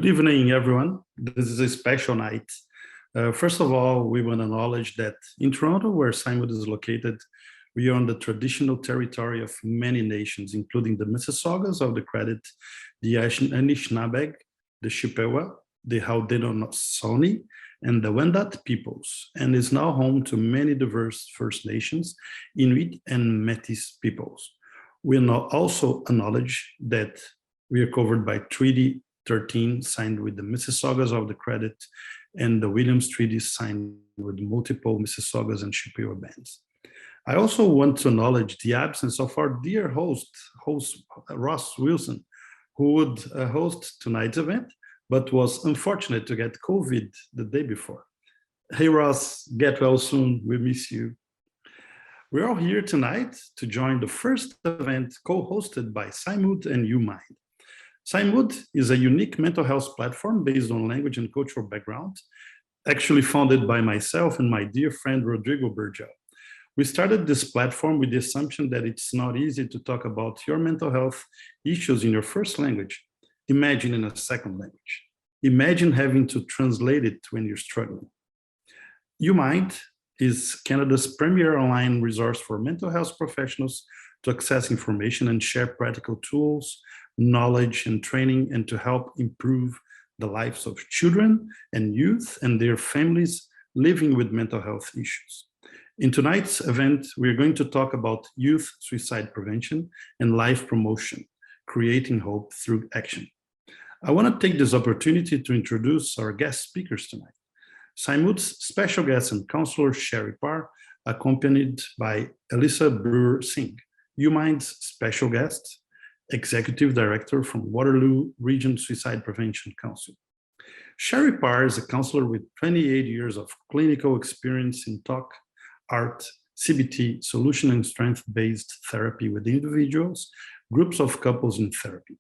Good evening, everyone. This is a special night. First of all, we want to acknowledge that in Toronto, where PsyMood is located, we are on the traditional territory of many nations, including the Mississaugas of the Credit, the Anishinaabe, the Chippewa, the Haudenosaunee, and the Wendat peoples, and is now home to many diverse First Nations, Inuit, and Métis peoples. We now also acknowledge that we are covered by Treaty 13 signed with the Mississaugas of the Credit and the Williams Treaty signed with multiple Mississaugas and Chippewa bands. I also want to acknowledge the absence of our dear host Ross Wilson, who would host tonight's event, but was unfortunate to get COVID the day before. Hey Ross, get well soon, we miss you. We're all here tonight to join the first event co-hosted by PsyMood and UMind. PsyMood is a unique mental health platform based on language and cultural background, actually founded by myself and my dear friend Rodrigo Burgel. We started this platform with the assumption that it's not easy to talk about your mental health issues in your first language. Imagine in a second language. Imagine having to translate it when you're struggling. UMind is Canada's premier online resource for mental health professionals to access information and share practical tools, knowledge, and training, and to help improve the lives of children and youth and their families living with mental health issues. In tonight's event, we're going to talk about youth suicide prevention and life promotion, creating hope through action. I want to take this opportunity to introduce our guest speakers tonight. PsyMood's special guest and counselor, Sheri Parr, accompanied by Elisa Brewer-Singh, UMind's special guest, Executive Director from Waterloo Region Suicide Prevention Council. Sheri Parr is a counselor with 28 years of clinical experience in talk, art, CBT, solution and strength-based therapy with individuals, groups of couples in therapy.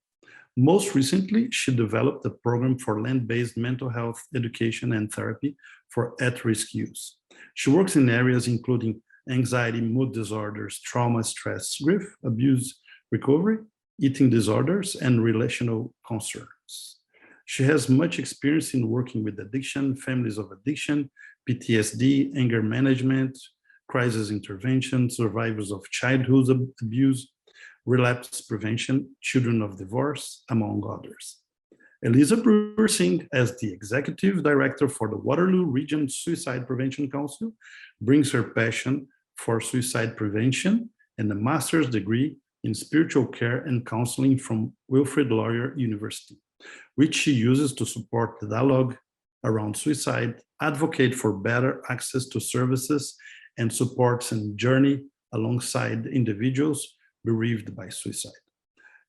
Most recently, she developed a program for land-based mental health education and therapy for at-risk youth. She works in areas including anxiety, mood disorders, trauma, stress, grief, abuse, recovery, eating disorders, and relational concerns. She has much experience in working with addiction, families of addiction, PTSD, anger management, crisis intervention, survivors of childhood abuse, relapse prevention, children of divorce, among others. Elisa Brewer-Singh, as the Executive Director for the Waterloo Region Suicide Prevention Council, brings her passion for suicide prevention and a master's degree in spiritual care and counseling from Wilfrid Laurier University, which she uses to support the dialogue around suicide, advocate for better access to services, and supports a journey alongside individuals bereaved by suicide.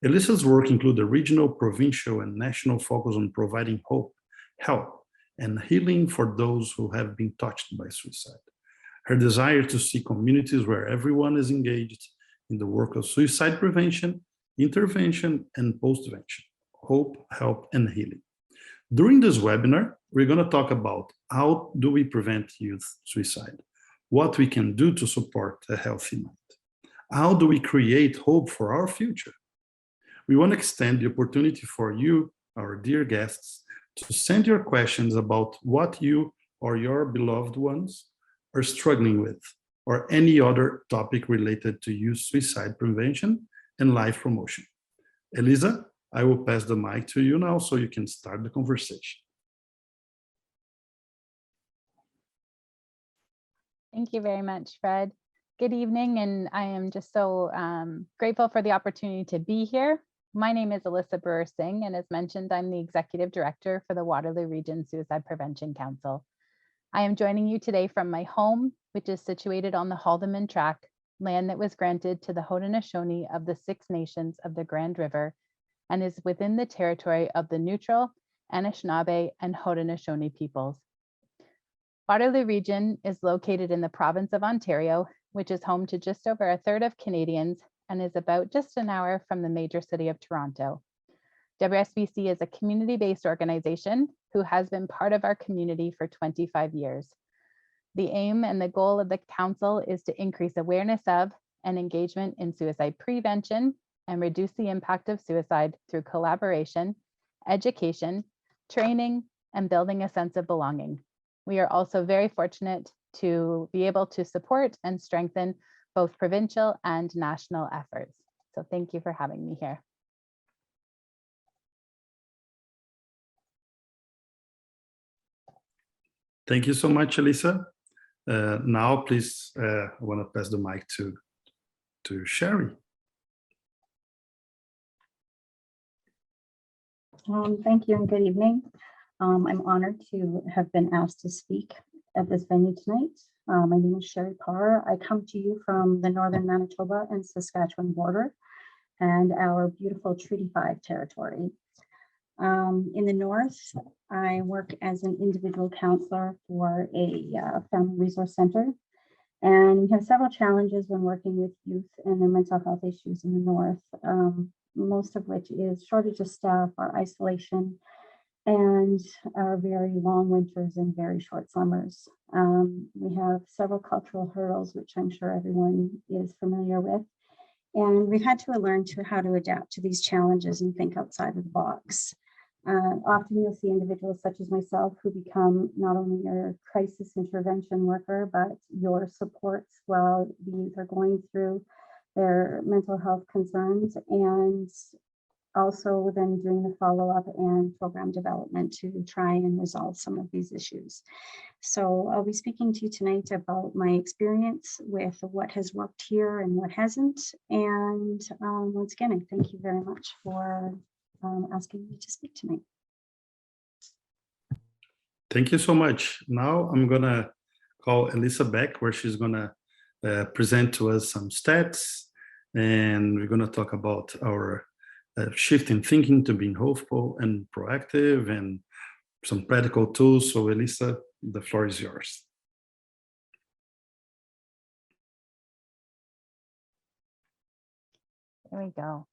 Elisa's work includes a regional, provincial, and national focus on providing hope, help, and healing for those who have been touched by suicide. Her desire to see communities where everyone is engaged in the work of suicide prevention, intervention, and post-vention, hope, help, and healing. During this webinar, we're going to talk about how do we prevent youth suicide, what we can do to support a healthy mind. How do we create hope for our future? We want to extend the opportunity for you, our dear guests, to send your questions about what you or your beloved ones are struggling with, or any other topic related to youth suicide prevention and life promotion. Elisa, I will pass the mic to you now so you can start the conversation. Thank you very much, Fred. Good evening, and I am just so grateful for the opportunity to be here. My name is Elisa Brewer-Singh, and as mentioned, I'm the Executive Director for the Waterloo Region Suicide Prevention Council. I am joining you today from my home, which is situated on the Haldimand Tract, land that was granted to the Haudenosaunee of the Six Nations of the Grand River, and is within the territory of the neutral Anishinaabe and Haudenosaunee peoples. Waterloo Region is located in the province of Ontario, which is home to just over a third of Canadians and is about just an hour from the major city of Toronto. WSBC is a community-based organization who has been part of our community for 25 years. The aim and the goal of the council is to increase awareness of and engagement in suicide prevention and reduce the impact of suicide through collaboration, education, training, and building a sense of belonging. We are also very fortunate to be able to support and strengthen both provincial and national efforts. So thank you for having me here. Thank you so much, Elisa. Now, please, I want to pass the mic to Sheri. Thank you and good evening. I'm honored to have been asked to speak at this venue tonight. My name is Sheri Parr. I come to you from the northern Manitoba and Saskatchewan border and our beautiful Treaty 5 territory. In the north, I work as an individual counselor for a family resource center. And we have several challenges when working with youth and their mental health issues in the north, most of which is shortage of staff, our isolation, and our very long winters and very short summers. We have several cultural hurdles, which I'm sure everyone is familiar with. And we've had to learn how to adapt to these challenges and think outside of the box. Often you'll see individuals such as myself who become not only your crisis intervention worker, but your supports while the youth are going through their mental health concerns, and also then doing the follow-up and program development to try and resolve some of these issues. So I'll be speaking to you tonight about my experience with what has worked here and what hasn't. And once again, I thank you very much for asking me to speak tonight. Thank you so much. Now I'm gonna call Elisa back, where she's gonna present to us some stats, and we're gonna talk about our shift in thinking to being hopeful and proactive, and some practical tools. So Elisa, the floor is yours. There we go.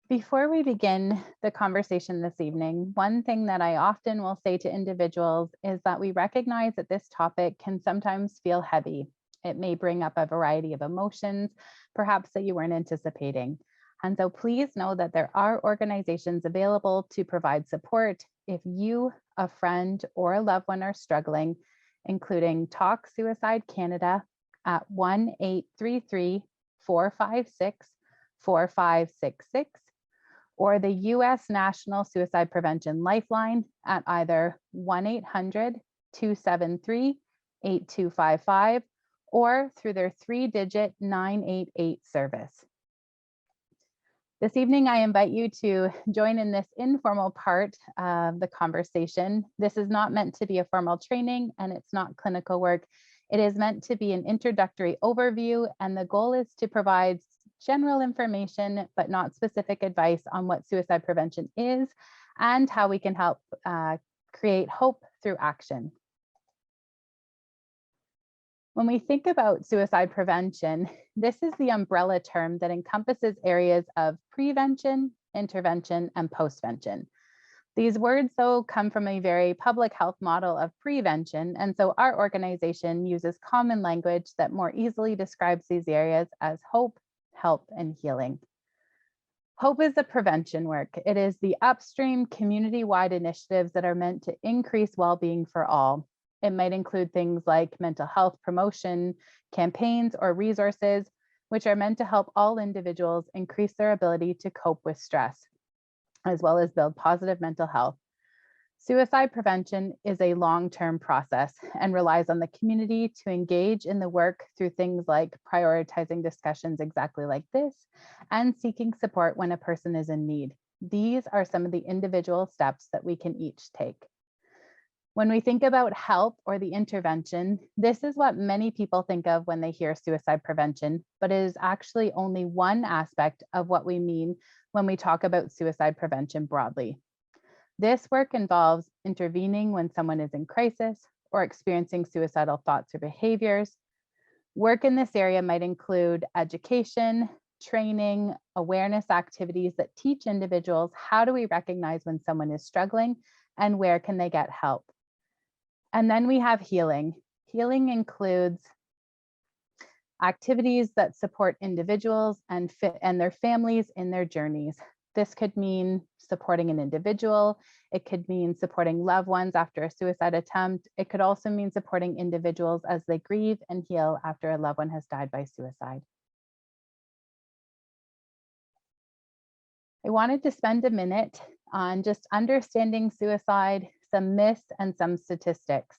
Before we begin the conversation this evening, one thing that I often will say to individuals is that we recognize that this topic can sometimes feel heavy. It may bring up a variety of emotions, perhaps that you weren't anticipating. And so please know that there are organizations available to provide support if you, a friend, or a loved one are struggling, including Talk Suicide Canada at 1-833-456-4566, or the US National Suicide Prevention Lifeline at either 1-800-273-8255 or through their 3-digit 988 service. This evening, I invite you to join in this informal part of the conversation. This is not meant to be a formal training, and it's not clinical work. It is meant to be an introductory overview, and the goal is to provide general information, but not specific advice on what suicide prevention is and how we can help create hope through action. When we think about suicide prevention, this is the umbrella term that encompasses areas of prevention, intervention, and postvention. These words, though, come from a very public health model of prevention, and so our organization uses common language that more easily describes these areas as hope, help, and healing. Hope is the prevention work. It is the upstream community-wide initiatives that are meant to increase well-being for all. It might include things like mental health promotion, campaigns, or resources, which are meant to help all individuals increase their ability to cope with stress, as well as build positive mental health. Suicide prevention is a long-term process and relies on the community to engage in the work through things like prioritizing discussions exactly like this and seeking support when a person is in need. These are some of the individual steps that we can each take. When we think about help or the intervention, this is what many people think of when they hear suicide prevention, but it is actually only one aspect of what we mean when we talk about suicide prevention broadly. This work involves intervening when someone is in crisis or experiencing suicidal thoughts or behaviors. Work in this area might include education, training, awareness activities that teach individuals how do we recognize when someone is struggling and where can they get help. And then we have healing. Healing includes activities that support individuals and their families in their journeys. This could mean supporting an individual. It could mean supporting loved ones after a suicide attempt. It could also mean supporting individuals as they grieve and heal after a loved one has died by suicide. I wanted to spend a minute on just understanding suicide, some myths and some statistics.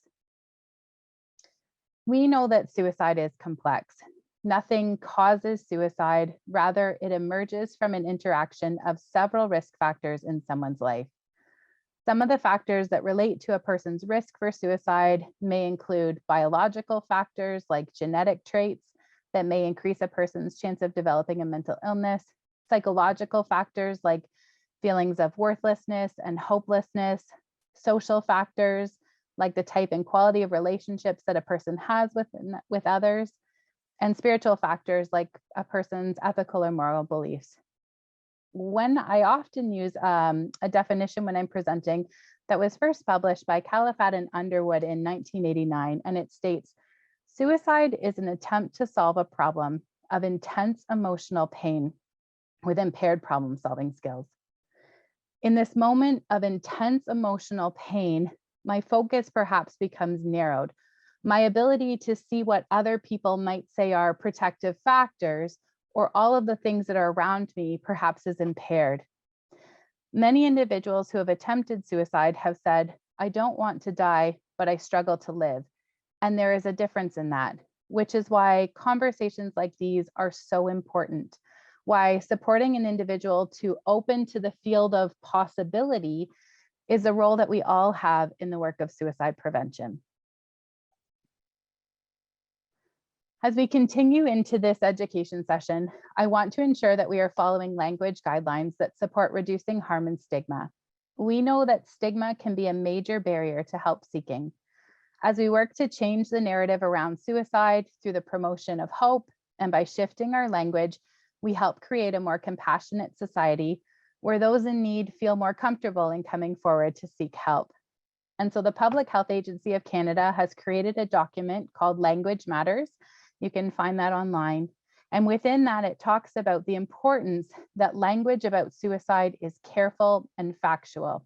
We know that suicide is complex. Nothing causes suicide, rather it emerges from an interaction of several risk factors in someone's life. Some of the factors that relate to a person's risk for suicide may include biological factors like genetic traits that may increase a person's chance of developing a mental illness, psychological factors like feelings of worthlessness and hopelessness, social factors like the type and quality of relationships that a person has with others, and spiritual factors like a person's ethical or moral beliefs. When I often use a definition when I'm presenting that was first published by Califat and Underwood in 1989, and it states, suicide is an attempt to solve a problem of intense emotional pain with impaired problem-solving skills. In this moment of intense emotional pain, my focus perhaps becomes narrowed. My ability to see what other people might say are protective factors or all of the things that are around me perhaps is impaired. Many individuals who have attempted suicide have said, I don't want to die, but I struggle to live. And there is a difference in that, which is why conversations like these are so important. Why supporting an individual to open to the field of possibility is a role that we all have in the work of suicide prevention. As we continue into this education session, I want to ensure that we are following language guidelines that support reducing harm and stigma. We know that stigma can be a major barrier to help seeking. As we work to change the narrative around suicide through the promotion of hope and by shifting our language, we help create a more compassionate society where those in need feel more comfortable in coming forward to seek help. And so the Public Health Agency of Canada has created a document called Language Matters. You can find that online. And within that, it talks about the importance that language about suicide is careful and factual.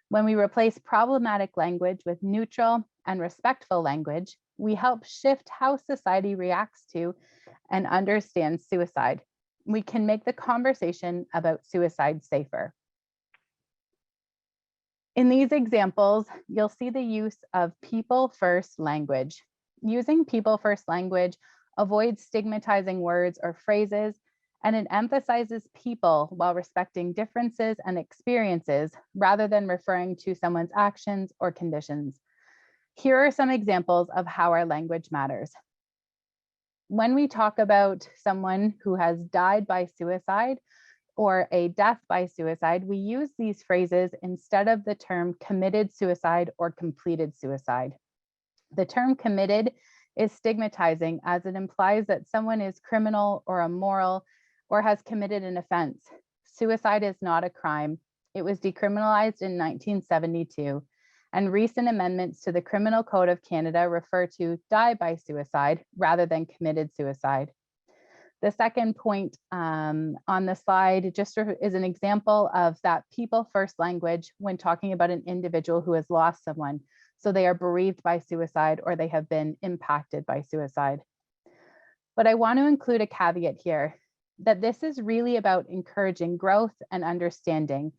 When we replace problematic language with neutral and respectful language, we help shift how society reacts to and understands suicide. We can make the conversation about suicide safer. In these examples, you'll see the use of people-first language. Using people-first language avoids stigmatizing words or phrases, and it emphasizes people while respecting differences and experiences rather than referring to someone's actions or conditions. Here are some examples of how our language matters. When we talk about someone who has died by suicide or a death by suicide, we use these phrases instead of the term committed suicide or completed suicide. The term committed is stigmatizing as it implies that someone is criminal or immoral or has committed an offense. Suicide is not a crime. It was decriminalized in 1972, and recent amendments to the Criminal Code of Canada refer to die by suicide rather than committed suicide. The second point on the slide just is an example of that people-first language when talking about an individual who has lost someone. So they are bereaved by suicide or they have been impacted by suicide. But I want to include a caveat here that this is really about encouraging growth and understanding.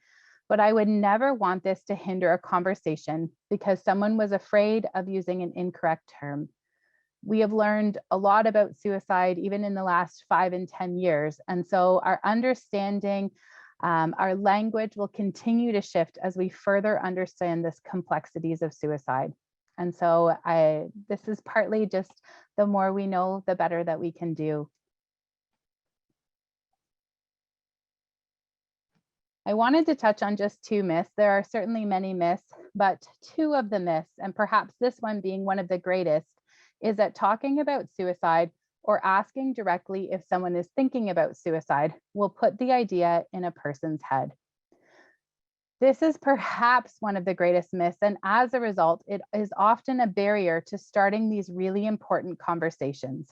But I would never want this to hinder a conversation because someone was afraid of using an incorrect term. We have learned a lot about suicide even in the last 5 and 10 years. And so our understanding, our language will continue to shift as we further understand this complexities of suicide. And so this is partly just the more we know, the better that we can do. I wanted to touch on just 2 myths. There are certainly many myths, but 2 of the myths, and perhaps this one being one of the greatest, is that talking about suicide or asking directly if someone is thinking about suicide will put the idea in a person's head. This is perhaps one of the greatest myths, and as a result, it is often a barrier to starting these really important conversations.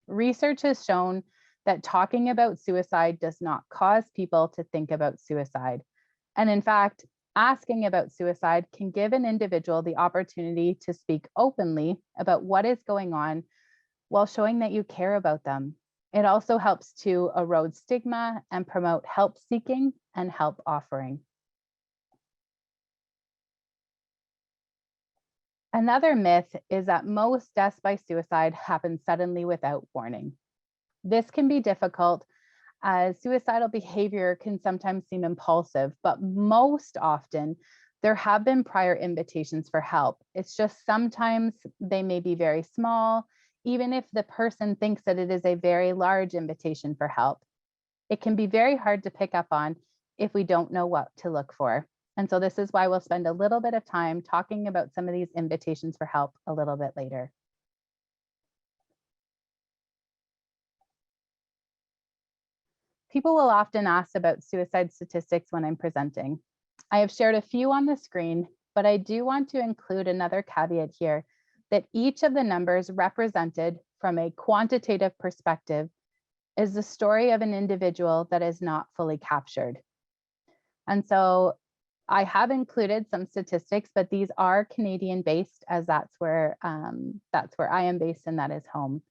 Research has shown that talking about suicide does not cause people to think about suicide. And in fact, asking about suicide can give an individual the opportunity to speak openly about what is going on while showing that you care about them. It also helps to erode stigma and promote help seeking and help offering. Another myth is that most deaths by suicide happen suddenly without warning. This can be difficult as suicidal behavior can sometimes seem impulsive, but most often there have been prior invitations for help. It's just sometimes they may be very small, even if the person thinks that it is a very large invitation for help. It can be very hard to pick up on if we don't know what to look for. And so this is why we'll spend a little bit of time talking about some of these invitations for help a little bit later. People will often ask about suicide statistics when I'm presenting. I have shared a few on the screen, but I do want to include another caveat here that each of the numbers represented from a quantitative perspective is the story of an individual that is not fully captured. And so I have included some statistics, but these are Canadian based, as that's where I am based and that is home.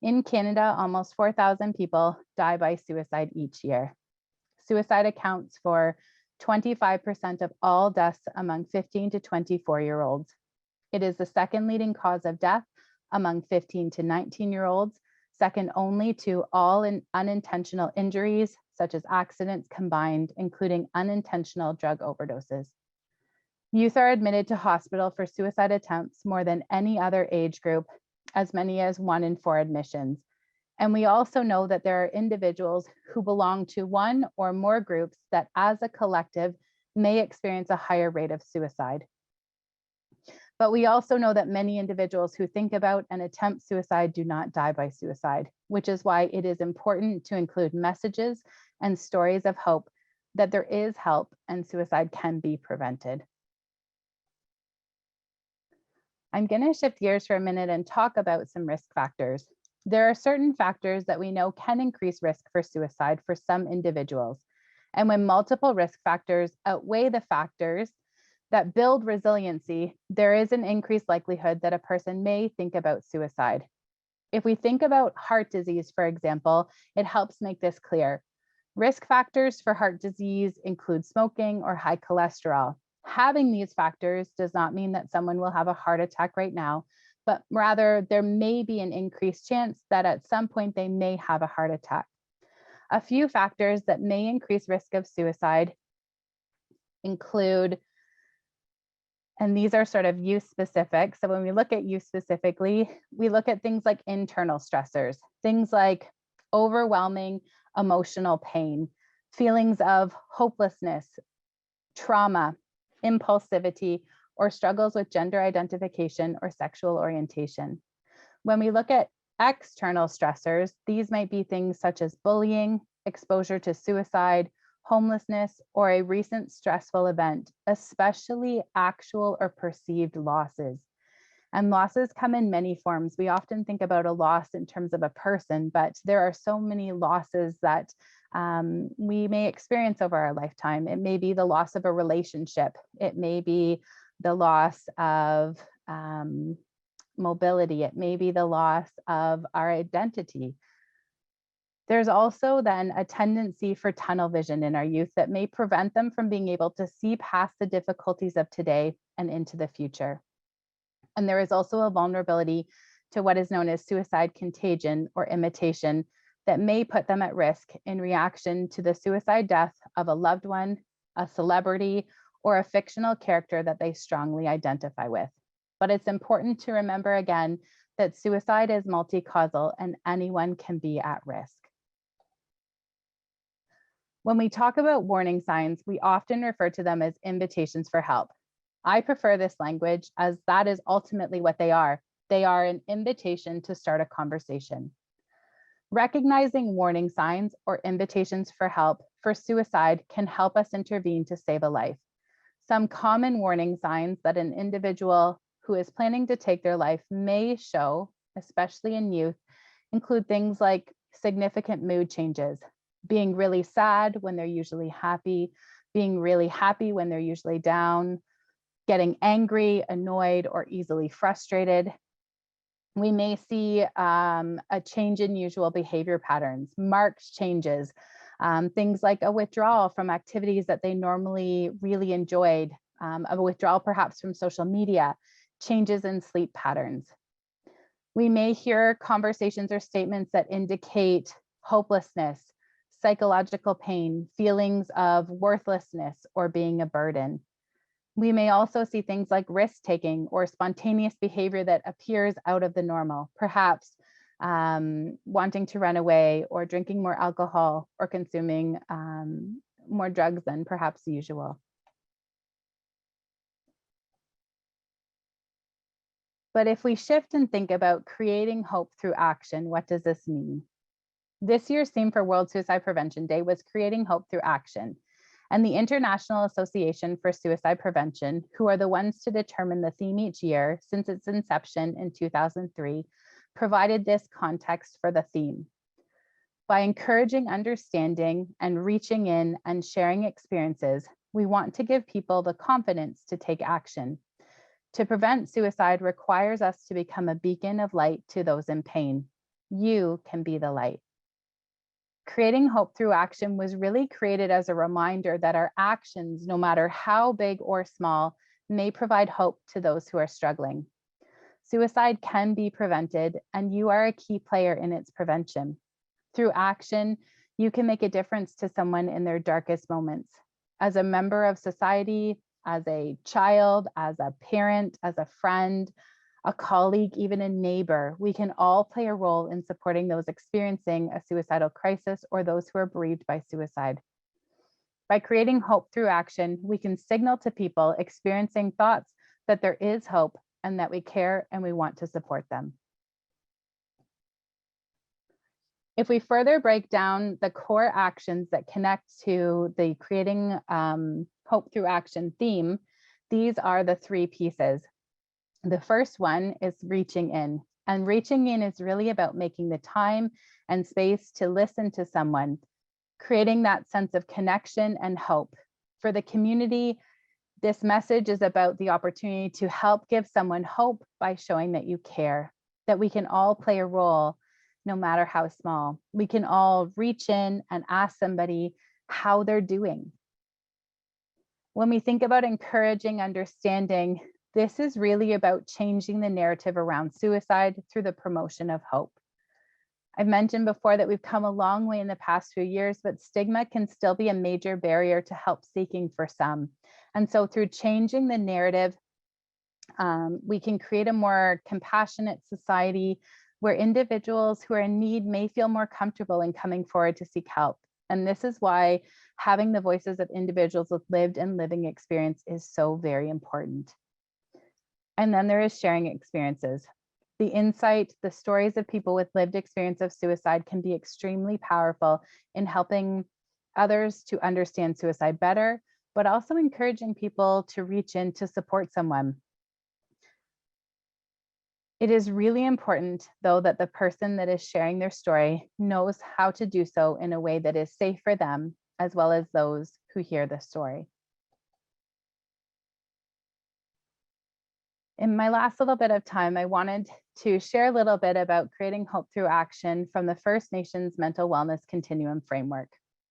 In Canada, almost 4,000 people die by suicide each year. Suicide accounts for 25% of all deaths among 15 to 24-year-olds. It is the second leading cause of death among 15 to 19-year-olds, second only to all unintentional injuries, such as accidents combined, including unintentional drug overdoses. Youth are admitted to hospital for suicide attempts more than any other age group, as many as 1 in 4 admissions. And we also know that there are individuals who belong to one or more groups that as a collective may experience a higher rate of suicide. But we also know that many individuals who think about and attempt suicide do not die by suicide, which is why it is important to include messages and stories of hope that there is help and suicide can be prevented. I'm going to shift gears for a minute and talk about some risk factors. There are certain factors that we know can increase risk for suicide for some individuals. And when multiple risk factors outweigh the factors that build resiliency, there is an increased likelihood that a person may think about suicide. If we think about heart disease, for example, it helps make this clear. Risk factors for heart disease include smoking or high cholesterol. Having these factors does not mean that someone will have a heart attack right now, but rather there may be an increased chance that at some point they may have a heart attack. A few factors that may increase risk of suicide include, and these are sort of youth specific. So when we look at youth specifically, we look at things like internal stressors, things like overwhelming emotional pain, feelings of hopelessness, trauma, impulsivity, or struggles with gender identification or sexual orientation. When we look at external stressors, these might be things such as bullying, exposure to suicide, homelessness, or a recent stressful event, especially actual or perceived losses. And losses come in many forms. We often think about a loss in terms of a person, but there are so many losses that we may experience over our lifetime. It may be the loss of a relationship. It may be the loss of mobility. It may be the loss of our identity. There's also then a tendency for tunnel vision in our youth that may prevent them from being able to see past the difficulties of today and into the future. And there is also a vulnerability to what is known as suicide contagion or imitation that may put them at risk in reaction to the suicide death of a loved one, a celebrity, or a fictional character that they strongly identify with. But it's important to remember again that suicide is multi-causal and anyone can be at risk. When we talk about warning signs, we often refer to them as invitations for help. I prefer this language as that is ultimately what they are. They are an invitation to start a conversation. Recognizing warning signs or invitations for help for suicide can help us intervene to save a life. Some common warning signs that an individual who is planning to take their life may show, especially in youth, include things like significant mood changes, being really sad when they're usually happy, being really happy when they're usually down, getting angry, annoyed, or easily frustrated. We may see a change in usual behavior patterns, marked changes, things like a withdrawal from activities that they normally really enjoyed, a withdrawal perhaps from social media, changes in sleep patterns. We may hear conversations or statements that indicate hopelessness, psychological pain, feelings of worthlessness, or being a burden. We may also see things like risk-taking or spontaneous behavior that appears out of the normal, perhaps wanting to run away or drinking more alcohol or consuming more drugs than perhaps usual. But if we shift and think about creating hope through action, what does this mean? This year's theme for World Suicide Prevention Day was creating hope through action. And the International Association for Suicide Prevention, who are the ones to determine the theme each year since its inception in 2003, provided this context for the theme. By encouraging understanding and reaching in and sharing experiences, we want to give people the confidence to take action. To prevent suicide requires us to become a beacon of light to those in pain. You can be the light. Creating hope through action was really created as a reminder that our actions, no matter how big or small, may provide hope to those who are struggling. Suicide can be prevented, and you are a key player in its prevention. Through action, you can make a difference to someone in their darkest moments. As a member of society, as a child, as a parent, as a friend, a colleague, even a neighbor, we can all play a role in supporting those experiencing a suicidal crisis or those who are bereaved by suicide. By creating hope through action, we can signal to people experiencing thoughts that there is hope and that we care and we want to support them. If we further break down the core actions that connect to the creating hope through action theme, these are the three pieces. The first one is reaching in, and reaching in is really about making the time and space to listen to someone, creating that sense of connection and hope. For the community, this message is about the opportunity to help give someone hope by showing that you care, that we can all play a role, no matter how small. We can all reach in and ask somebody how they're doing. When we think about encouraging understanding, this is really about changing the narrative around suicide through the promotion of hope. I've mentioned before that we've come a long way in the past few years, but stigma can still be a major barrier to help seeking for some. And so through changing the narrative, we can create a more compassionate society where individuals who are in need may feel more comfortable in coming forward to seek help. And this is why having the voices of individuals with lived and living experience is so very important. And then there is sharing experiences. The insight, the stories of people with lived experience of suicide can be extremely powerful in helping others to understand suicide better, but also encouraging people to reach in to support someone. It is really important, though, that the person that is sharing their story knows how to do so in a way that is safe for them, as well as those who hear the story. In my last little bit of time, I wanted to share a little bit about creating hope through action from the First Nations Mental Wellness Continuum Framework.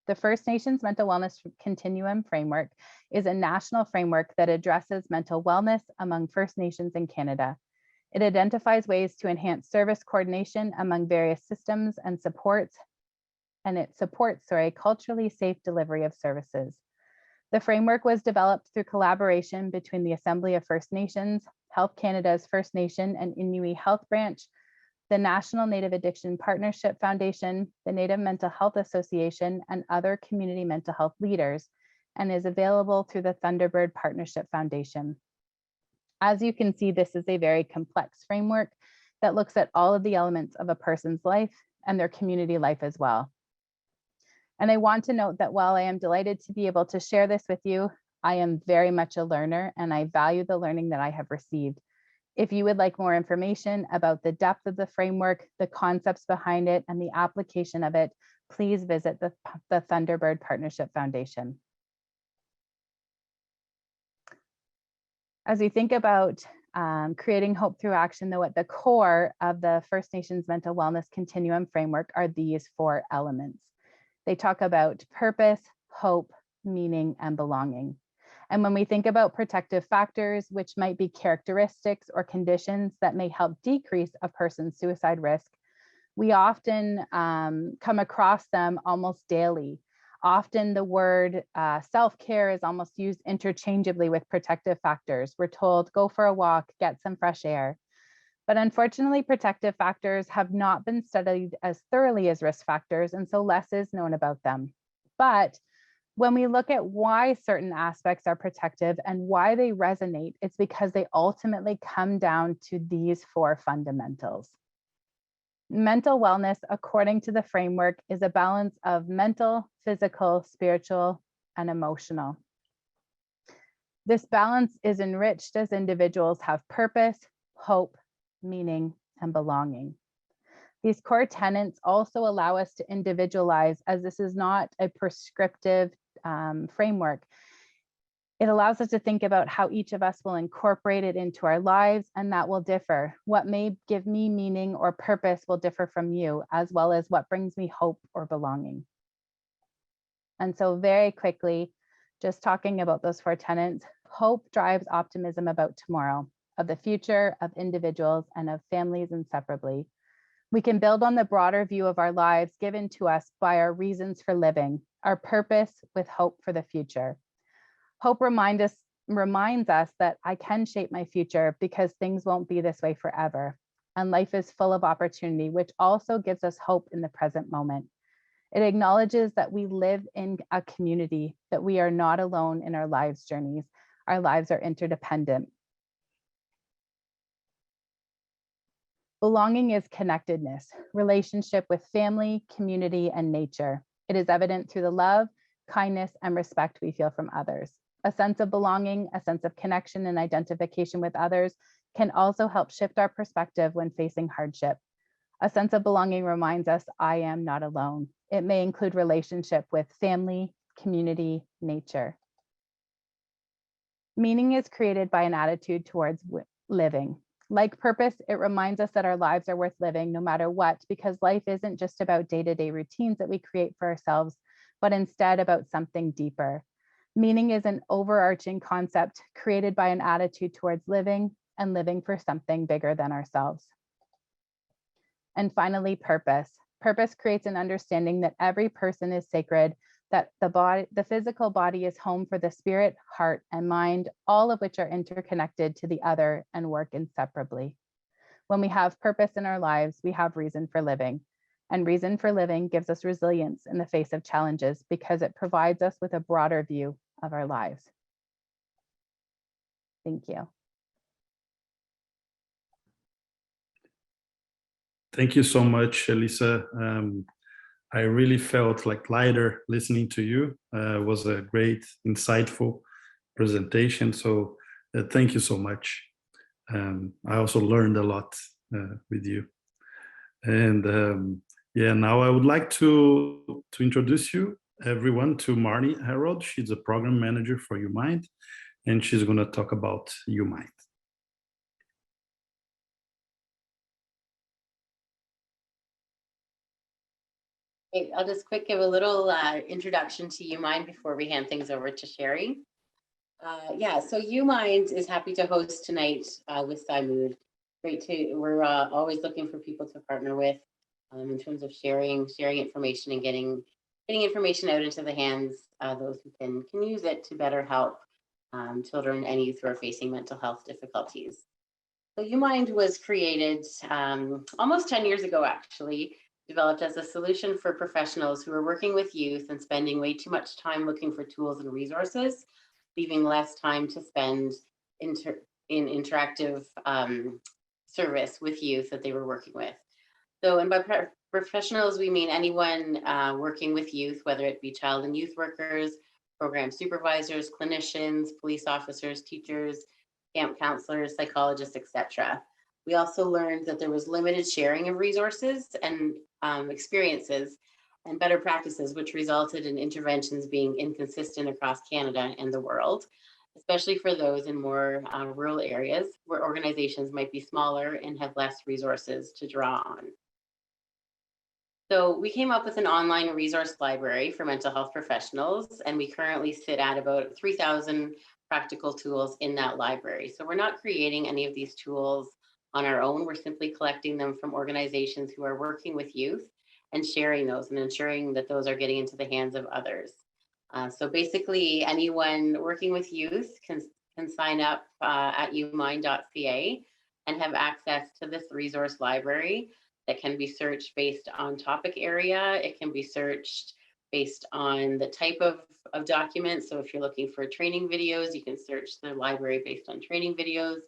The First Nations Mental Wellness Continuum Framework is a national framework that addresses mental wellness among First Nations in Canada. It identifies ways to enhance service coordination among various systems and supports culturally safe delivery of services. The framework was developed through collaboration between the Assembly of First Nations, Health Canada's First Nation and Inuit Health Branch, the National Native Addiction Partnership Foundation, the Native Mental Health Association, and other community mental health leaders, and is available through the Thunderbird Partnership Foundation. As you can see, this is a very complex framework that looks at all of the elements of a person's life and their community life as well. And I want to note that while I am delighted to be able to share this with you, I am very much a learner and I value the learning that I have received. If you would like more information about the depth of the framework, the concepts behind it, and the application of it, please visit the Thunderbird Partnership Foundation. As we think about creating hope through action, though, at the core of the First Nations Mental Wellness Continuum Framework are these 4 elements. They talk about purpose, hope, meaning, and belonging. And when we think about protective factors, which might be characteristics or conditions that may help decrease a person's suicide risk, we often come across them almost daily. Often the word self-care is almost used interchangeably with protective factors. We're told, go for a walk, get some fresh air. But unfortunately, protective factors have not been studied as thoroughly as risk factors, and so less is known about them. But when we look at why certain aspects are protective and why they resonate, it's because they ultimately come down to these 4 fundamentals. Mental wellness, according to the framework, is a balance of mental, physical, spiritual, and emotional. This balance is enriched as individuals have purpose, hope, meaning, and belonging. These core tenets also allow us to individualize, as this is not a prescriptive framework. It allows us to think about how each of us will incorporate it into our lives, and that will differ. What may give me meaning or purpose will differ from you, as well as what brings me hope or belonging. And so very quickly, just talking about those 4 tenets, hope drives optimism about tomorrow, of the future, of individuals, and of families inseparably. We can build on the broader view of our lives given to us by our reasons for living, our purpose with hope for the future. Hope reminds us that I can shape my future because things won't be this way forever. And life is full of opportunity, which also gives us hope in the present moment. It acknowledges that we live in a community, that we are not alone in our lives' journeys. Our lives are interdependent. Belonging is connectedness, relationship with family, community, and nature. It is evident through the love, kindness, and respect we feel from others. A sense of belonging, a sense of connection and identification with others can also help shift our perspective when facing hardship. A sense of belonging reminds us, I am not alone. It may include relationship with family, community, nature. Meaning is created by an attitude towards living. Like purpose, it reminds us that our lives are worth living no matter what, because life isn't just about day-to-day routines that we create for ourselves, but instead about something deeper. Meaning is an overarching concept created by an attitude towards living and living for something bigger than ourselves. And finally, purpose. Purpose creates an understanding that every person is sacred, that the physical body is home for the spirit, heart, and mind, all of which are interconnected to the other and work inseparably. When we have purpose in our lives, we have reason for living. And reason for living gives us resilience in the face of challenges because it provides us with a broader view of our lives. Thank you. Thank you so much, Elisa. I really felt like lighter listening to you. It was a great, insightful presentation. So thank you so much. I also learned a lot with you. And yeah, now I would like to introduce you, everyone, to Marnie Harold. She's a program manager for UMind, and she's going to talk about UMind. I'll just quick give a little introduction to UMind before we hand things over to Sheri. Yeah, so UMind is happy to host tonight with PsyMood. We're always looking for people to partner with in terms of sharing information and getting information out into the hands of those who can use it to better help children and youth who are facing mental health difficulties. So UMind was created almost 10 years ago, actually, developed as a solution for professionals who are working with youth and spending way too much time looking for tools and resources, leaving less time to spend in interactive service with youth that they were working with. So, and by professionals, we mean anyone working with youth, whether it be child and youth workers, program supervisors, clinicians, police officers, teachers, camp counselors, psychologists, etc. We also learned that there was limited sharing of resources and experiences and better practices, which resulted in interventions being inconsistent across Canada and the world, especially for those in more rural areas where organizations might be smaller and have less resources to draw on. So we came up with an online resource library for mental health professionals, and we currently sit at about 3,000 practical tools in that library. So we're not creating any of these tools on our own. We're simply collecting them from organizations who are working with youth and sharing those and ensuring that those are getting into the hands of others. So basically, anyone working with youth can sign up at umind.ca and have access to this resource library that can be searched based on topic area. It can be searched based on the type of document. So if you're looking for training videos, you can search the library based on training videos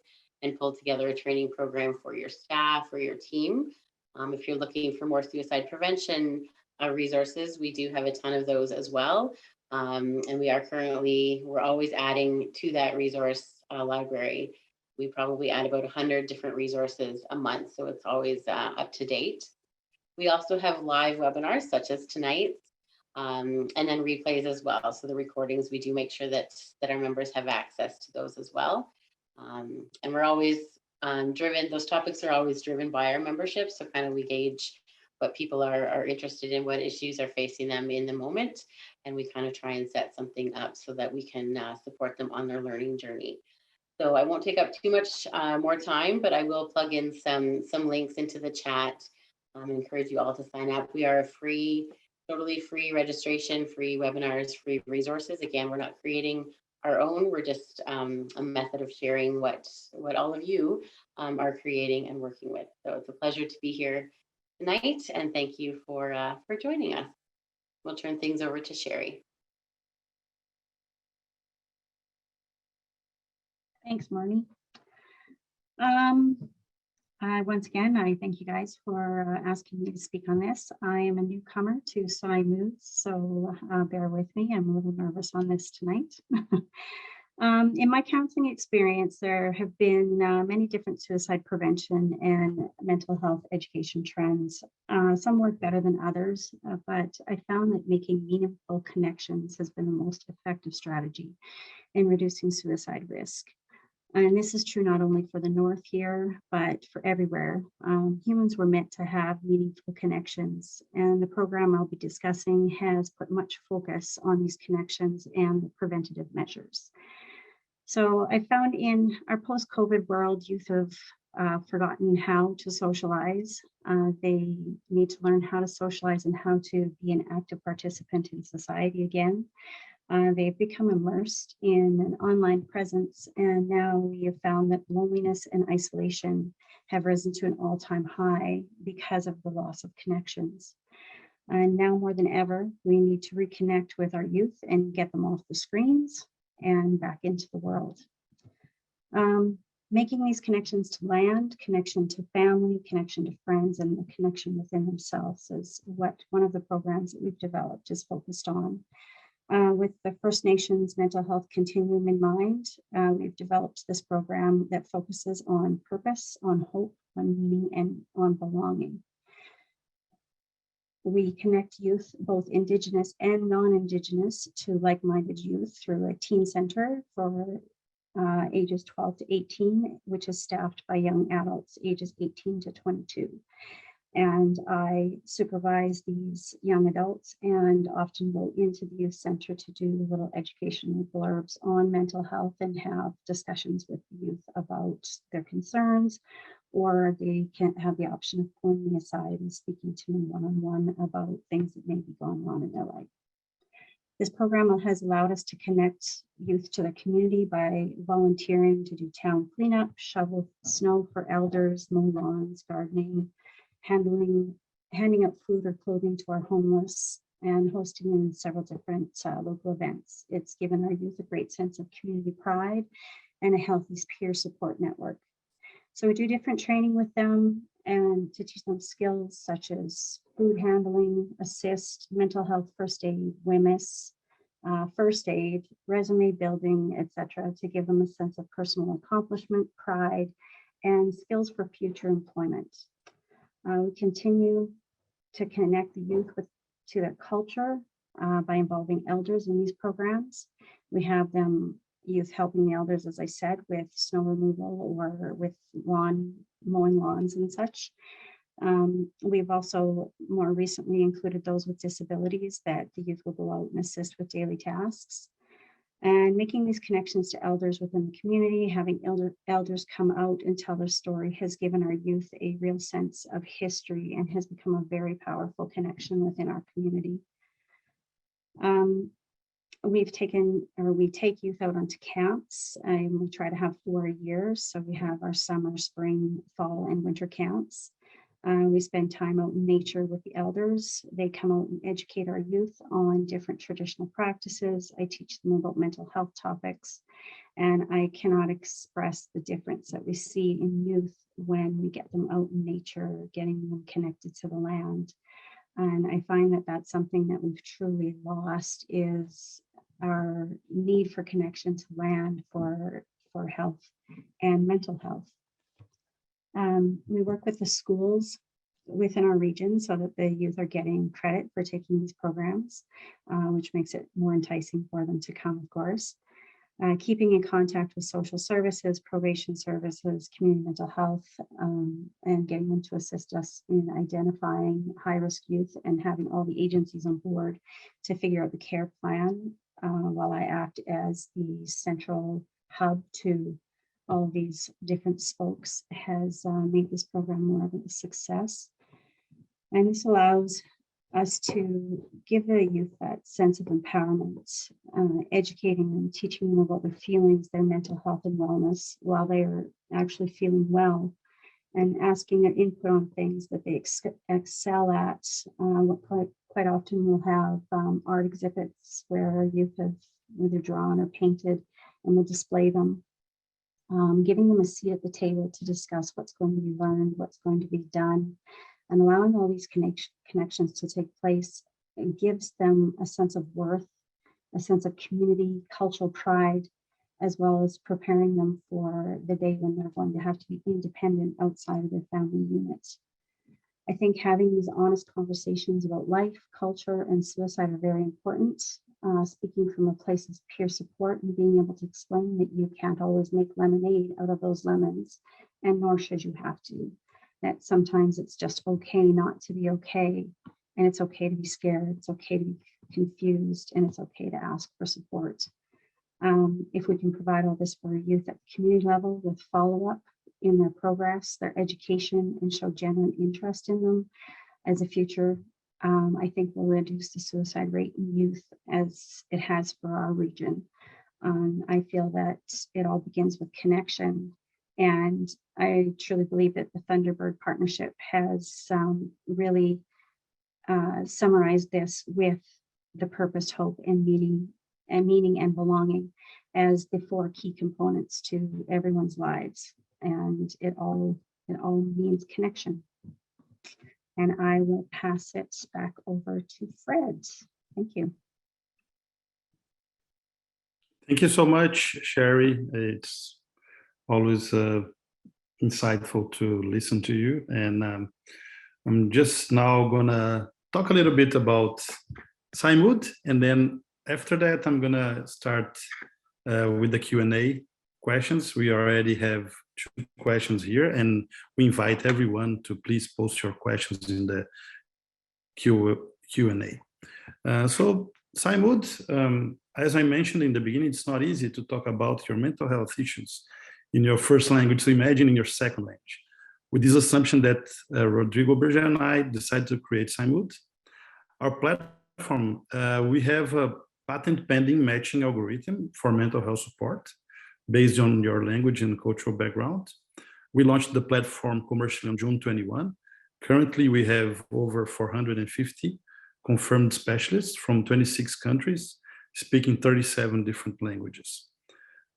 and pull together a training program for your staff or your team. If you're looking for more suicide prevention resources, we do have a ton of those as well. And we're always adding to that resource library. We probably add about 100 different resources a month, so it's always up to date. We also have live webinars such as tonight's, and then replays as well. So the recordings, we do make sure that our members have access to those as well. And we're always driven, those topics are always driven by our membership. So kind of we gauge what people are interested in, what issues are facing them in the moment. And we kind of try and set something up so that we can support them on their learning journey. So I won't take up too much more time, but I will plug in some links into the chat. Encourage you all to sign up. We are a free, totally free registration, free webinars, free resources. Again, we're not creating our own. We're just a method of sharing what all of you are creating and working with. So it's a pleasure to be here tonight, and thank you for joining us. We'll turn things over to Sheri. Thanks, Marnie. Once again, I thank you guys for asking me to speak on this. I am a newcomer to PsyMood, so bear with me. I'm a little nervous on this tonight. In my counseling experience, there have been many different suicide prevention and mental health education trends. Some work better than others, but I found that making meaningful connections has been the most effective strategy in reducing suicide risk. And this is true not only for the North here, but for everywhere. Humans were meant to have meaningful connections, and the program I'll be discussing has put much focus on these connections and the preventative measures. So I found in our post-COVID world, youth have forgotten how to socialize. They need to learn how to socialize and how to be an active participant in society again. They've become immersed in an online presence, and now we have found that loneliness and isolation have risen to an all-time high because of the loss of connections. And now more than ever, we need to reconnect with our youth and get them off the screens and back into the world. Making these connections to land, connection to family, connection to friends, and the connection within themselves is what one of the programs that we've developed is focused on. With the First Nations mental health continuum in mind, we've developed this program that focuses on purpose, on hope, on meaning, and on belonging. We connect youth, both Indigenous and non-Indigenous, to like-minded youth through a teen center for ages 12 to 18, which is staffed by young adults ages 18 to 22. And I supervise these young adults and often go into the youth center to do little educational blurbs on mental health and have discussions with the youth about their concerns, or they can have the option of pulling me aside and speaking to me one-on-one about things that may be going on in their life. This program has allowed us to connect youth to the community by volunteering to do town cleanup, shovel snow for elders, mow lawns, gardening, handing out food or clothing to our homeless, and hosting in several different local events. It's given our youth a great sense of community pride and a healthy peer support network. So we do different training with them and to teach them skills such as food handling, assist, mental health first aid, WMIS, first aid, resume building, etc., to give them a sense of personal accomplishment, pride, and skills for future employment. We continue to connect the youth to their culture by involving elders in these programs. We have youth helping the elders, as I said, with snow removal or with mowing lawns and such. We've also more recently included those with disabilities, that the youth will go out and assist with daily tasks. And making these connections to elders within the community, having elders come out and tell their story, has given our youth a real sense of history and has become a very powerful connection within our community. We take youth out onto camps, and we try to have 4 a year. So we have our summer, spring, fall, and winter camps. We spend time out in nature with the elders. They come out and educate our youth on different traditional practices. I teach them about mental health topics, and I cannot express the difference that we see in youth when we get them out in nature, getting them connected to the land. And I find that that's something that we've truly lost, is our need for connection to land for health and mental health. We work with the schools within our region so that the youth are getting credit for taking these programs, which makes it more enticing for them to come, of course. Keeping in contact with social services, probation services, community mental health, and getting them to assist us in identifying high-risk youth and having all the agencies on board to figure out the care plan, while I act as the central hub to all of these different spokes, has made this program more of a success. And this allows us to give the youth that sense of empowerment, educating them, teaching them about their feelings, their mental health and wellness while they are actually feeling well, and asking their input on things that they excel at. Quite often we'll have art exhibits where youth have either drawn or painted, and we'll display them. Giving them a seat at the table to discuss what's going to be learned, what's going to be done, and allowing all these connections to take place. It gives them a sense of worth, a sense of community, cultural pride, as well as preparing them for the day when they're going to have to be independent outside of their family units. I think having these honest conversations about life, culture, and suicide are very important. Speaking from a place of peer support and being able to explain that you can't always make lemonade out of those lemons, and nor should you have to. That sometimes it's just okay not to be okay, and it's okay to be scared, it's okay to be confused, and it's okay to ask for support. If we can provide all this for our youth at the community level with follow-up in their progress, their education, and show genuine interest in them as a future, I think will reduce the suicide rate in youth as it has for our region. I feel that it all begins with connection, and I truly believe that the Thunderbird Partnership has really summarized this with the purpose, hope, and meaning and belonging as the 4 key components to everyone's lives, and it all means connection. And I will pass it back over to Fred. Thank you. Thank you so much, Sherri. It's always insightful to listen to you. And I'm just now gonna talk a little bit about PsyMood, and then after that, I'm gonna start with the Q&A questions. We already have 2 questions here, and we invite everyone to please post your questions in the Q&A. So PsyMood, as I mentioned in the beginning, it's not easy to talk about your mental health issues in your first language, so imagine in your second language. With this assumption that Rodrigo Berger and I decided to create PsyMood, our platform, we have a patent pending matching algorithm for mental health support based on your language and cultural background. We launched the platform commercially on June 21. Currently, we have over 450 confirmed specialists from 26 countries, speaking 37 different languages.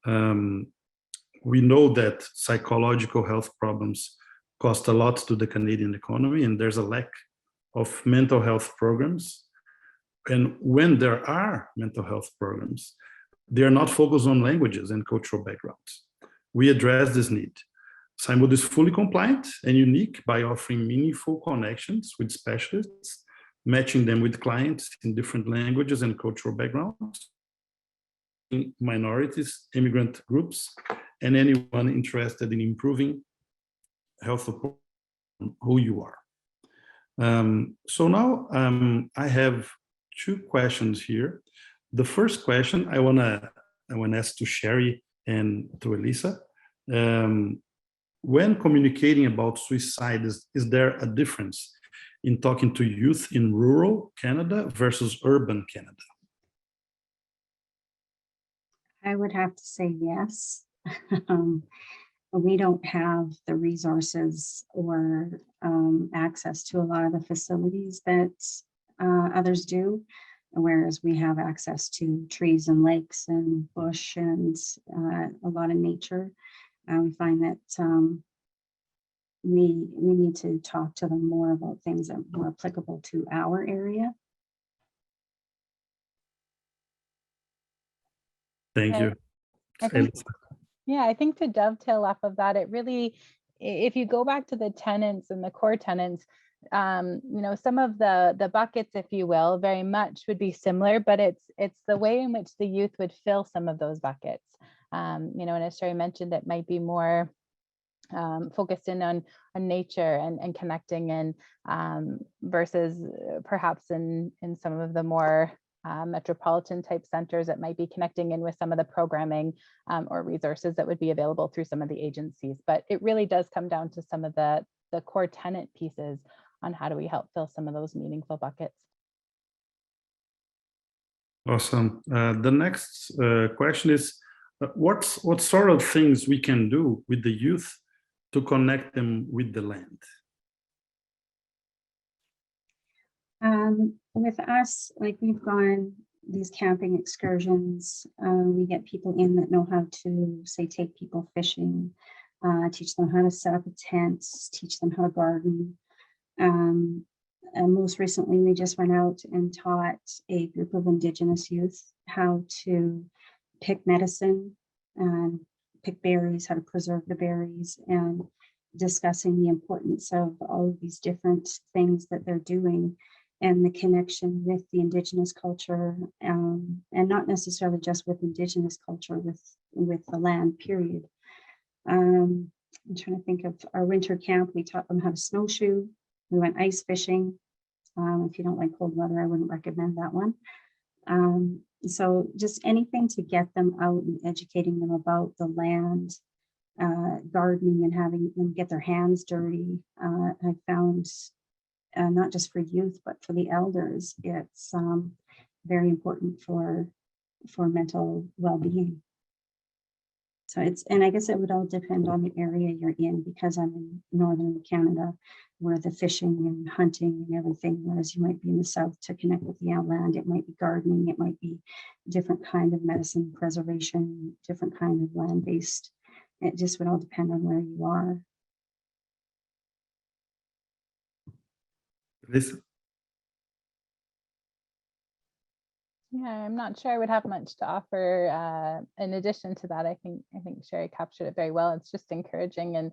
We know that psychological health problems cost a lot to the Canadian economy, and there's a lack of mental health programs And when there are mental health programs, they are not focused on languages and cultural backgrounds. We address this need. PsyMood is fully compliant and unique by offering meaningful connections with specialists, matching them with clients in different languages and cultural backgrounds, minorities, immigrant groups, and anyone interested in improving health support who you are. So now I have two questions here. The first question I want to ask to Sheri and to Elisa. When communicating about suicide, is there a difference in talking to youth in rural Canada versus urban Canada? I would have to say yes. We don't have the resources or access to a lot of the facilities that others do, whereas we have access to trees and lakes and bush and a lot of nature. We find that we need to talk to them more about things that are more applicable to our area. Thank you. I think to dovetail off of that, it really, if you go back to the tenets and the core tenets, some of the buckets, if you will, very much would be similar, but it's the way in which the youth would fill some of those buckets. And as Sheri mentioned, it might be more focused in on nature and connecting and versus perhaps in some of the more metropolitan type centers that might be connecting in with some of the programming or resources that would be available through some of the agencies. But it really does come down to some of the core tenet pieces on how do we help fill some of those meaningful buckets. Awesome. The next question is, what sort of things we can do with the youth to connect them with the land? With us, like we've gone these camping excursions, we get people in that know how to, say, take people fishing, teach them how to set up a tent, teach them how to garden. And most recently, we just went out and taught a group of Indigenous youth how to pick medicine and pick berries, how to preserve the berries, and discussing the importance of all of these different things that they're doing and the connection with the Indigenous culture, and not necessarily just with Indigenous culture, with the land, period. I'm trying to think of our winter camp. We taught them how to snowshoe. We went ice fishing. If you don't like cold weather, I wouldn't recommend that one. So just anything to get them out and educating them about the land, gardening and having them get their hands dirty. I found not just for youth, but for the elders, it's very important for mental well-being. So and I guess it would all depend on the area you're in, because I'm in northern Canada, where the fishing and hunting and everything, whereas you might be in the south to connect with the land. It might be gardening, it might be different kind of medicine preservation, different kind of land-based. It just would all depend on where you are. Lisa? Yeah, I'm not sure I would have much to offer in addition to that. I think Sheri captured it very well. It's just encouraging and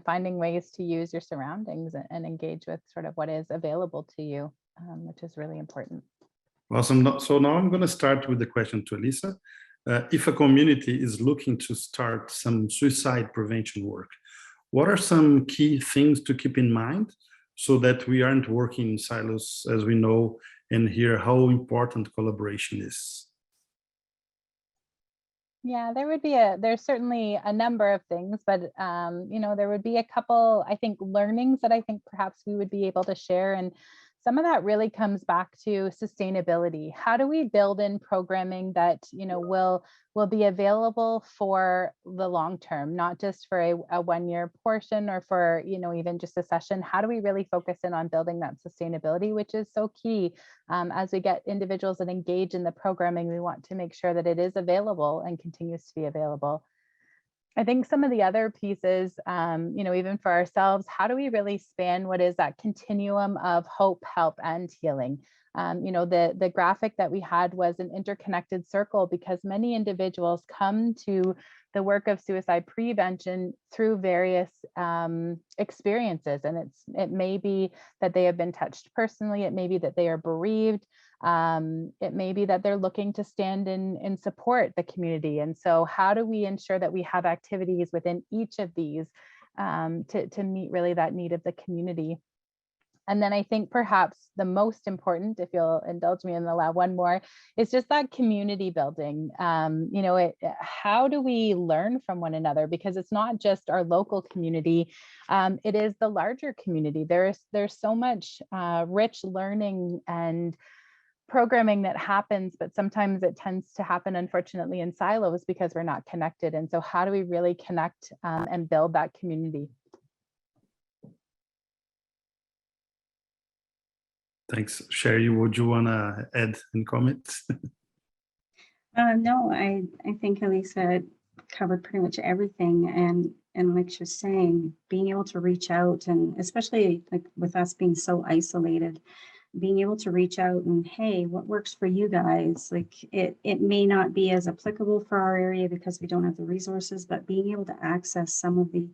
finding ways to use your surroundings and engage with sort of what is available to you, which is really important. Awesome. So now I'm going to start with the question to Elisa. If a community is looking to start some suicide prevention work, what are some key things to keep in mind so that we aren't working in silos, as we know, and hear how important collaboration is? Yeah, there's certainly a number of things, but there would be a couple, I think, learnings that I think perhaps we would be able to share. And some of that really comes back to sustainability. How do we build in programming that will be available for the long term, not just for a 1-year portion or for even just a session? How do we really focus in on building that sustainability, which is so key as we get individuals that engage in the programming? We want to make sure that it is available and continues to be available. I think some of the other pieces, even for ourselves, how do we really span what is that continuum of hope, help, and healing? The graphic that we had was an interconnected circle, because many individuals come to the work of suicide prevention through various experiences. And it may be that they have been touched personally, it may be that they are bereaved, it may be that they're looking to stand in and support the community. And so how do we ensure that we have activities within each of these to meet really that need of the community? And then I think perhaps the most important, if you'll indulge me and allow one more, is just that community building. How do we learn from one another? Because it's not just our local community, it is the larger community. There's so much rich learning and programming that happens, but sometimes it tends to happen, unfortunately, in silos because we're not connected. And so how do we really connect and build that community? Thanks. Sheri, would you want to add any comments? No, I think Elisa covered pretty much everything. And like she was saying, being able to reach out, and especially like with us being so isolated, being able to reach out and, hey, what works for you guys? Like it may not be as applicable for our area because we don't have the resources, but being able to access some of the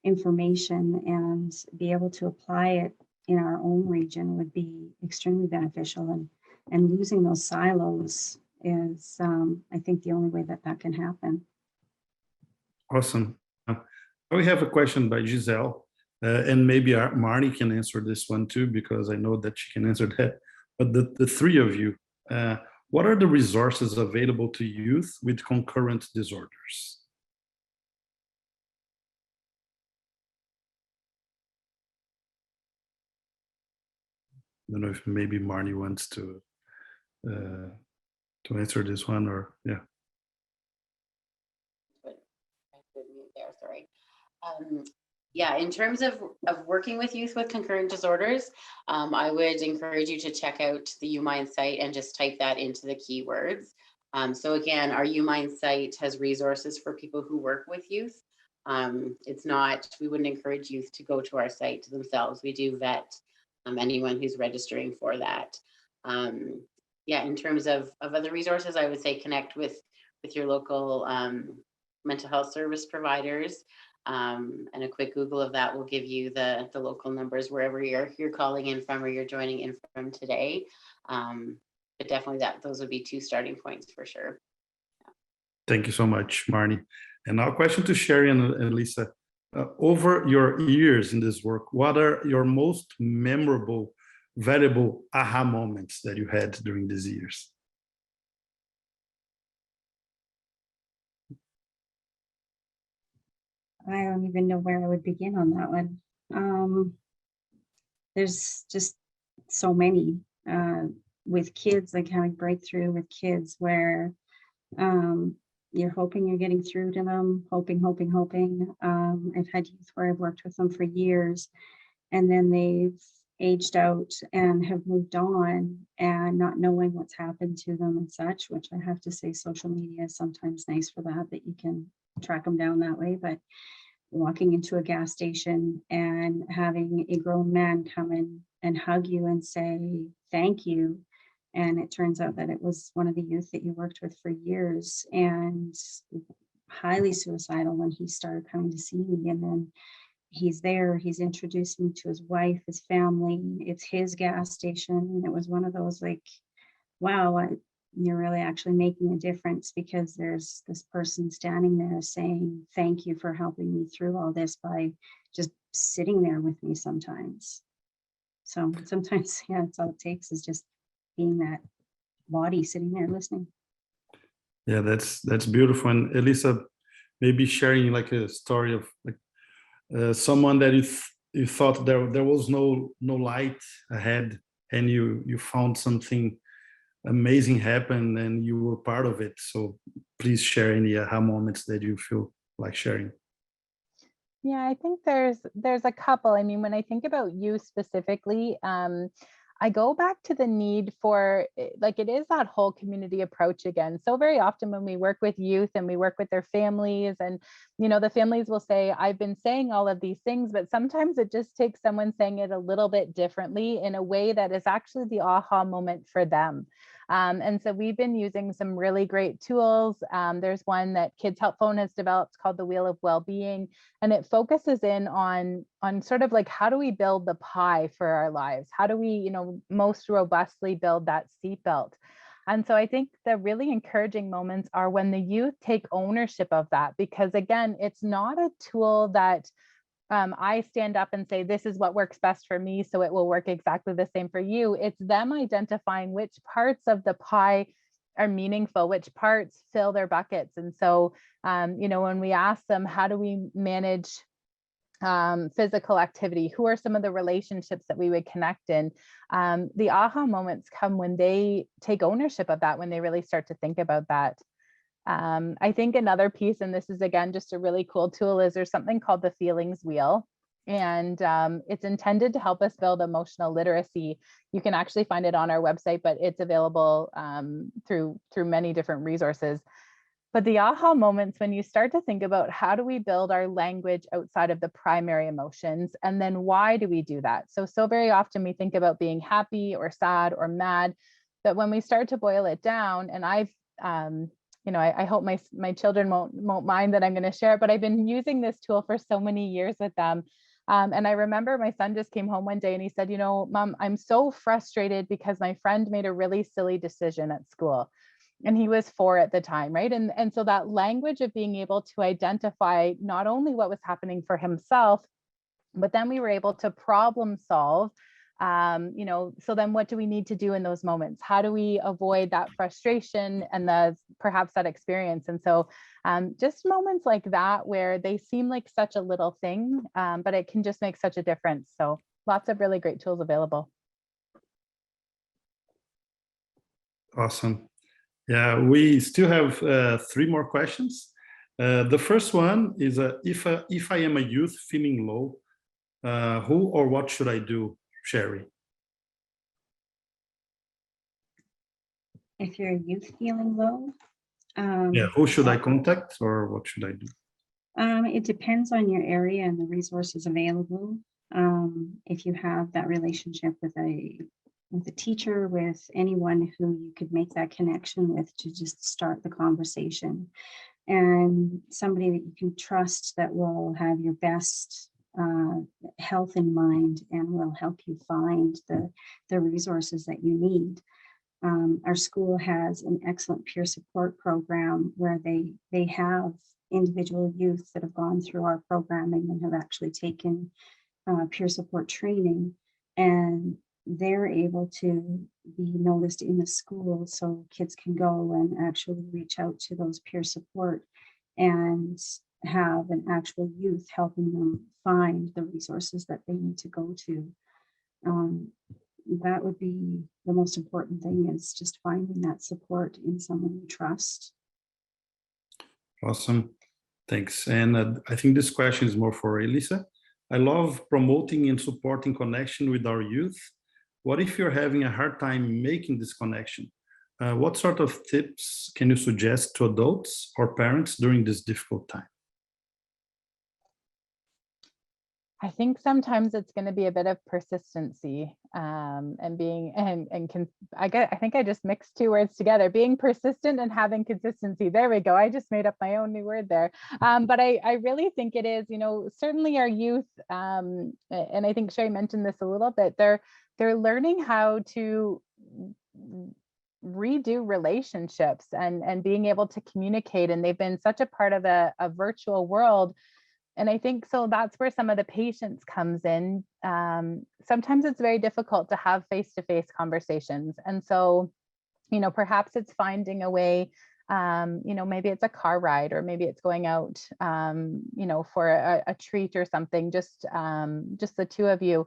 information and be able to apply it in our own region would be extremely beneficial. And losing those silos is, I think, the only way that can happen. Awesome. We have a question by Giselle, and maybe Marnie can answer this one too, because I know that she can answer that. But the three of you, what are the resources available to youth with concurrent disorders? I don't know if maybe Marnie wants to answer this one, or yeah. Sorry. Yeah, in terms of working with youth with concurrent disorders, I would encourage you to check out the UMind site and just type that into the keywords. So again, our UMind site has resources for people who work with youth. It's not, we wouldn't encourage youth to go to our site themselves. We do vet anyone who's registering for that. Yeah, in terms of other resources, I would say connect with your local mental health service providers, and a quick Google of that will give you the local numbers wherever you're calling in from or you're joining in from today. But definitely those would be two starting points for sure. Thank you so much, Marnie. And now a question to Sheri and Lisa. Over your years in this work, what are your most memorable, valuable aha moments that you had during these years? I don't even know where I would begin on that one. There's just so many with kids, like having breakthrough with kids where you're hoping you're getting through to them, hoping. I've had youth where I've worked with them for years, and then they've aged out and have moved on and not knowing what's happened to them and such, which I have to say social media is sometimes nice for that you can track them down that way. But walking into a gas station and having a grown man come in and hug you and say thank you, and it turns out that it was one of the youth that you worked with for years and highly suicidal when he started coming to see me. And then he's there, he's introduced me to his wife, his family, it's his gas station. And it was one of those like, wow, you're really actually making a difference, because there's this person standing there saying, thank you for helping me through all this by just sitting there with me sometimes. So sometimes, yeah, that's all it takes, is just being that body sitting there listening. Yeah, that's beautiful. And Elisa, maybe sharing like a story of like someone that you thought there was no light ahead, and you found something amazing happen and you were part of it. So please share any aha moments that you feel like sharing. Yeah, I think there's a couple. I mean, when I think about you specifically, I go back to the need for, like, it is that whole community approach again. So very often when we work with youth and we work with their families, and, you know, the families will say, I've been saying all of these things, but sometimes it just takes someone saying it a little bit differently in a way that is actually the aha moment for them. And so we've been using some really great tools. There's one that Kids Help Phone has developed called the Wheel of Wellbeing, and it focuses in on sort of like, how do we build the pie for our lives? How do we, you know, most robustly build that seatbelt? And so I think the really encouraging moments are when the youth take ownership of that, because again, it's not a tool that I stand up and say, this is what works best for me, so it will work exactly the same for you. It's them identifying which parts of the pie are meaningful, which parts fill their buckets. And so, you know, when we ask them, how do we manage physical activity? Who are some of the relationships that we would connect in? The aha moments come when they take ownership of that, when they really start to think about that. I think another piece, and this is again just a really cool tool, is there's something called the feelings wheel. And it's intended to help us build emotional literacy. You can actually find it on our website, but it's available through many different resources. But the aha moments, when you start to think about, how do we build our language outside of the primary emotions, and then why do we do that? So very often we think about being happy or sad or mad, but when we start to boil it down, and I've you know, I hope my children won't mind that I'm going to share it, but I've been using this tool for so many years with them. And I remember my son just came home one day and he said, you know, Mom, I'm so frustrated because my friend made a really silly decision at school. And he was 4 at the time, right? And so that language of being able to identify not only what was happening for himself, but then we were able to problem solve. You know, so then what do we need to do in those moments? How do we avoid that frustration and perhaps that experience? And so just moments like that where they seem like such a little thing, but it can just make such a difference. So lots of really great tools available. Awesome. Yeah, we still have 3 more questions. The first one is, if I am a youth feeling low, who or what should I do, Sheri? If you're a youth feeling low, Yeah, who should I contact, or what should I do? it depends on your area and the resources available. If you have that relationship with a teacher, with anyone who you could make that connection with to just start the conversation, and somebody that you can trust that will have your best health in mind and will help you find the resources that you need. Our school has an excellent peer support program where they have individual youth that have gone through our programming and have actually taken peer support training, and they're able to be noticed in the school, so kids can go and actually reach out to those peer support and have an actual youth helping them find the resources that they need to go to. That would be the most important thing, is just finding that support in someone you trust. Awesome. Thanks. And I think this question is more for Elisa. I love promoting and supporting connection with our youth. What if you're having a hard time making this connection? What sort of tips can you suggest to adults or parents during this difficult time? I think sometimes it's going to be a bit of persistency, and being I think I just mixed 2 words together, being persistent and having consistency. There we go. I just made up my own new word there. But I really think it is, you know, certainly our youth, and I think Sheri mentioned this a little bit, they're learning how to redo relationships and being able to communicate, and they've been such a part of a virtual world. And I think so that's where some of the patience comes in. Sometimes it's very difficult to have face-to-face conversations. And so, you know, perhaps it's finding a way, you know, maybe it's a car ride, or maybe it's going out, you know, for a treat or something, just the 2 of you,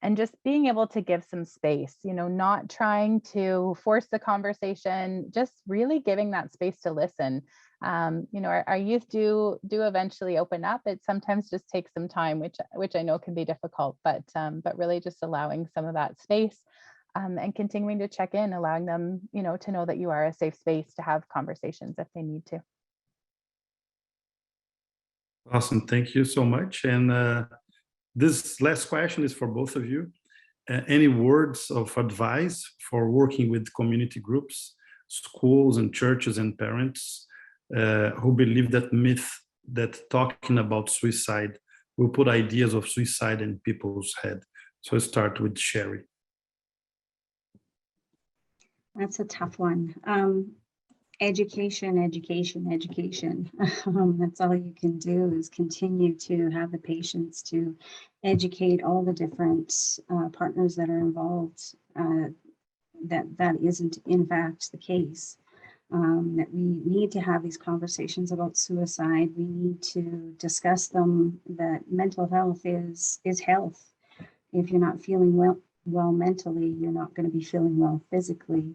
and just being able to give some space, you know, not trying to force the conversation, just really giving that space to listen. You know, our youth do eventually open up. It sometimes just takes some time, which I know can be difficult, but really just allowing some of that space. and continuing to check in, allowing them, to know that you are a safe space to have conversations if they need to. Awesome. Thank you so much. And this last question is for both of you. Any words of advice for working with community groups, schools and churches and parents who believe that myth that talking about suicide will put ideas of suicide in people's head? So let's start with Sheri. That's a tough one. Education. That's all you can do, is continue to have the patience to educate all the different partners that are involved, that isn't in fact the case. That we need to have these conversations about suicide. We need to discuss them, that mental health is health. If you're not feeling well mentally, you're not going to be feeling well physically.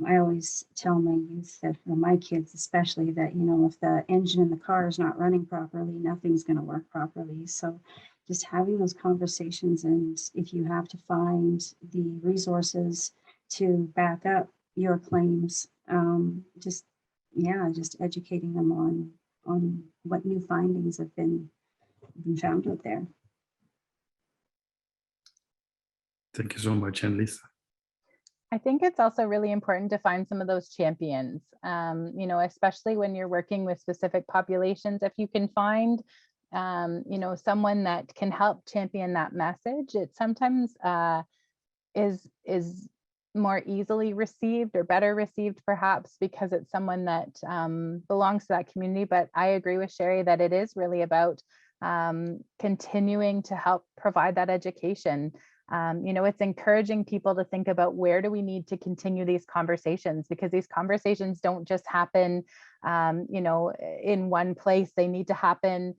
I always tell my youth that, or my kids especially, that, if the engine in the car is not running properly, nothing's going to work properly. So just having those conversations, and if you have to find the resources to back up your claims, just educating them on what new findings have been found out there. Thank you so much. And Lisa? I think it's also really important to find some of those champions, especially when you're working with specific populations. If you can find, someone that can help champion that message, it sometimes is more easily received or better received, perhaps because it's someone that belongs to that community. But I agree with Sheri that it is really about continuing to help provide that education. It's encouraging people to think about, where do we need to continue these conversations, because these conversations don't just happen, in one place. They need to happen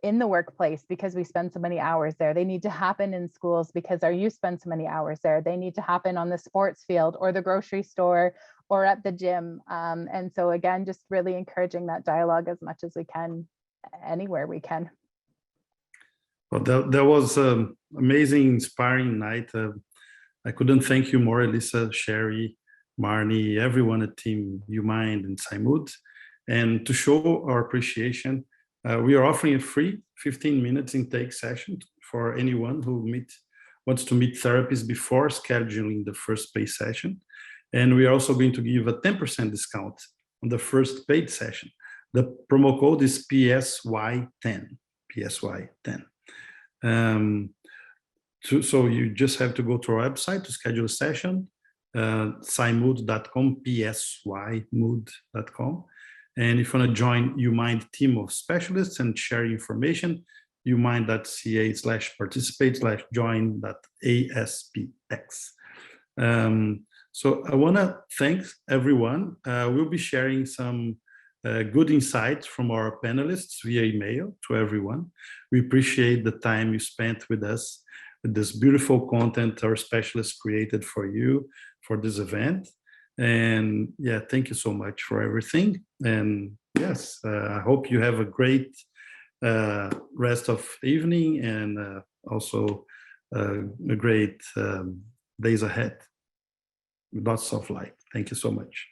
in the workplace because we spend so many hours there. They need to happen in schools because our youth spend so many hours there. They need to happen on the sports field or the grocery store or at the gym. And so again, just really encouraging that dialogue as much as we can, anywhere we can. Well, that was an amazing, inspiring night. I couldn't thank you more, Elisa, Sheri, Marnie, everyone at Team UMind and PsyMood. And to show our appreciation, we are offering a free 15 minutes intake session for anyone who wants to meet therapists before scheduling the first paid session. And we are also going to give a 10% discount on the first paid session. The promo code is PSY10, PSY10. So you just have to go to our website to schedule a session, PsyMood.com, PSYMood.com. And if you want to join UMind team of specialists and share information, umind.ca/participate/join.aspx. So I want to thank everyone. We'll be sharing some good insights from our panelists via email to everyone. We appreciate the time you spent with us, with this beautiful content our specialists created for you for this event. And yeah, thank you so much for everything. And yes, I hope you have a great rest of the evening, and also a great days ahead. Lots of light. Thank you so much.